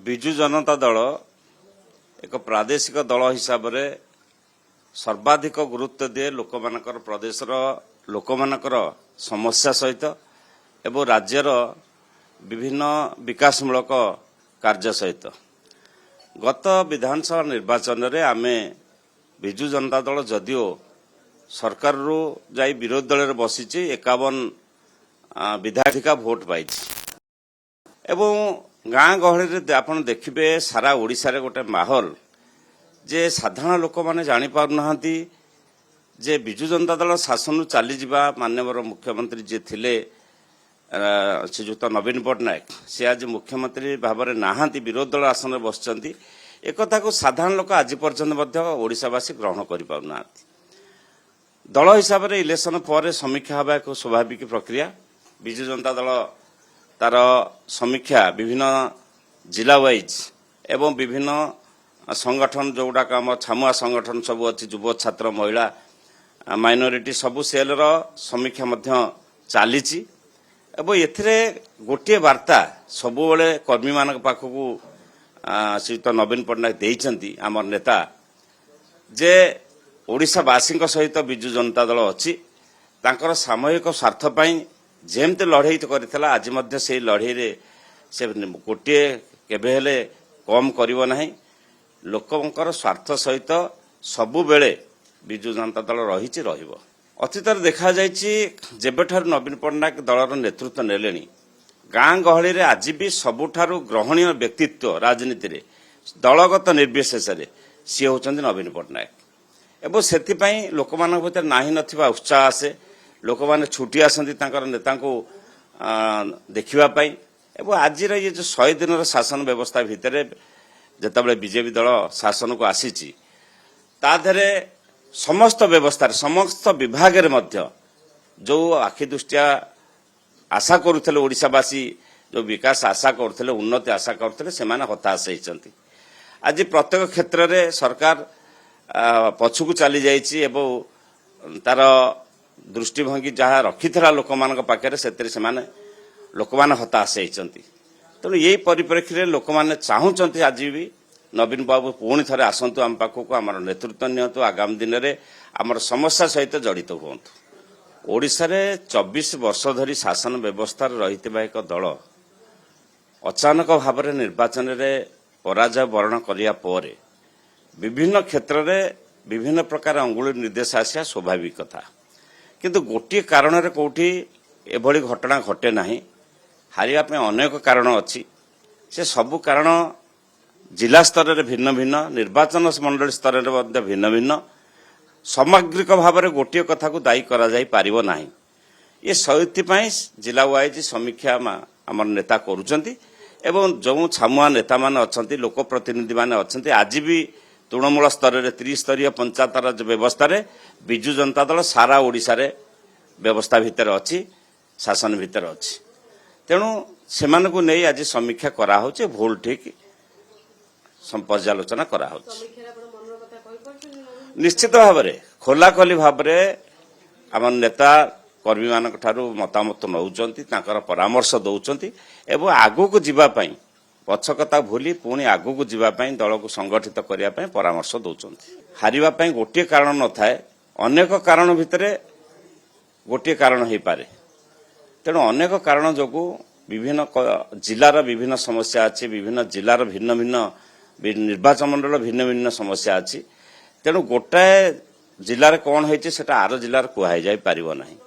विजु जनता दल एक प्रादेशिक दल हिसाब से सर्वाधिक गुरुत्व दिए लोक मानकर प्रदेशर लोक मानकर समस्या सहित एवं राज्यर विभिन्न विकासमूलक कार्य सहित गत विधानसभा निर्वाचन में आमे विजु जनता दल जदिओ सरकार रु जाई विरोधी दल बसी 51 विधायिका भोट पाई एवं गाँ गहली आपन देखिए सारा ओडिशा रे गोटे माहौल जे साधारण लोक माने जानी पारु नाहंती जे विजु जनता दल शासन चली जिबा माननीय मुख्यमंत्री जे थिले श्रीजुक्त नवीन पट्टनायक से आज मुख्यमंत्री भाव में नाहांती विरोधी दल आसन में बसचंती एक कथा को साधारण लोक आज पर्यंत ओडिशावासी ग्रहण कर पारना दल हिसाब से इलेक्शन पर समीक्षा हवा एक स्वाभाविक प्रक्रिया विजु जनता दल तार समीक्षा विभिन्न जिला वाइज एवं विभिन्न संगठन जोगुड़ाक आम छामुआ संगठन सब अच्छी युव छात्र महिला माइनोरिटी सबू सेल समीक्षा चली एवं एथिरे गोटे वार्ता सबुबले कर्मी मान पाखक श्रीयुक्त नवीन पट्टनायक देइछंती आमर नेता जे ओडिशावासी सहित विजु जनता दल अच्छी तांकर सामूहिक स्वार्थ पाई जेमती लड़ई करथिला आज मध्य से लड़ई रे से गोटे केबे हेले कम करिवो नाही लोकंकर स्वार्थ सहित सबु बेले विजु जनता दल रहिछि रहिबो अतीत देखा जेबेठार नवीन पट्टनायक दलर नेतृत्व नेलेनी गाँ गहली रे आज भी सबुठारु ग्रहणीय व्यक्तित्व राजनीति रे दलगत निर्विशेष सी होचंदी नवीन पट्टनायक एवं से लोक मान भीतर नाही नथिबा उत्साह आसे लोक मैंने छुट्टी आसती नेता को देखा एवं आज ये जो 100 दिन शासन व्यवस्था भितर जितेबाला बीजेपी दल शासन को आसी ताधरे समस्त व्यवस्था समस्त विभाग जो आखि दृष्टिया आशा करुले ओडिशावासी जो विकास आशा करुले उन्नति आशा करुले से हताश होती आज प्रत्येक क्षेत्र में सरकार पछकू चली जाइए तार दृष्टिभंगी जहाँ रखी लोक मान पाखे से लोक मैंने हताश होती तेणु यही परिप्रेक्षी लोक मैंने चाहूँगी आज भी नवीन बाबू पुणी थे आसतु आम पाखक आम नेतृत्व नियंतु आगामी दिन में आमर समस्या सहित जड़ित हूँ ओडिशा रे 24 वर्ष धरी शासन व्यवस्था रही एक दल अचानक भाव में निर्वाचन में पराजय वर्ण करिया पर विभिन्न क्षेत्र में विभिन्न प्रकार अंगुली निर्देश आसिया स्वाभाविक कथा किंतु गोटे कारण रे कोठी एभली घटना घटे नाही हारिया पे अनेक कारण अच्छी से सबु कारण जिला स्तर में भिन्न भिन्न निर्वाचन मंडल स्तर में भिन्न भिन्न सामग्रिक भाव में गोटे कथा को दायी करा जाई पारिबो नाही ये सहित जिला वाइज समीक्षा आम नेता करुचंती एवं जो छामुआ नेता माने अछंती लोक प्रतिनिधि माने अछंती आज भी तृणमूल स्तर में त्रिस्तरीय पंचायतर व्यवस्था रे विजु जनता दल सारा ओडिशा रे व्यवस्था भितर अच्छी शासन भितर अच्छी तेणु से नहीं आज समीक्षा करा होचे भूल ठीक पर्यालोचना करा होचे निश्चित भाव में खोलाखोली भाव में आम नेता कर्मी मान मतामत नौचंती परामर्श दौरान एवं आगू को जीवाई पछ कथा भूली पुणी आगू को जीवाई दल को संगठित करने परामर्श दौरान हारिबा गोटे कारण न थाए अनेक कारण भितर गोटे कारण हो पारे तेणु अनेक कारण जो विभिन्न जिलार विभिन्न समस्या अच्छी विभिन्न जिलार भिन्न भिन्न निर्वाचन मंडल भिन्न भिन्न समस्या अच्छी तेणु गोटाए जिले कौन होती आर जिलार कहुई पार नहीं।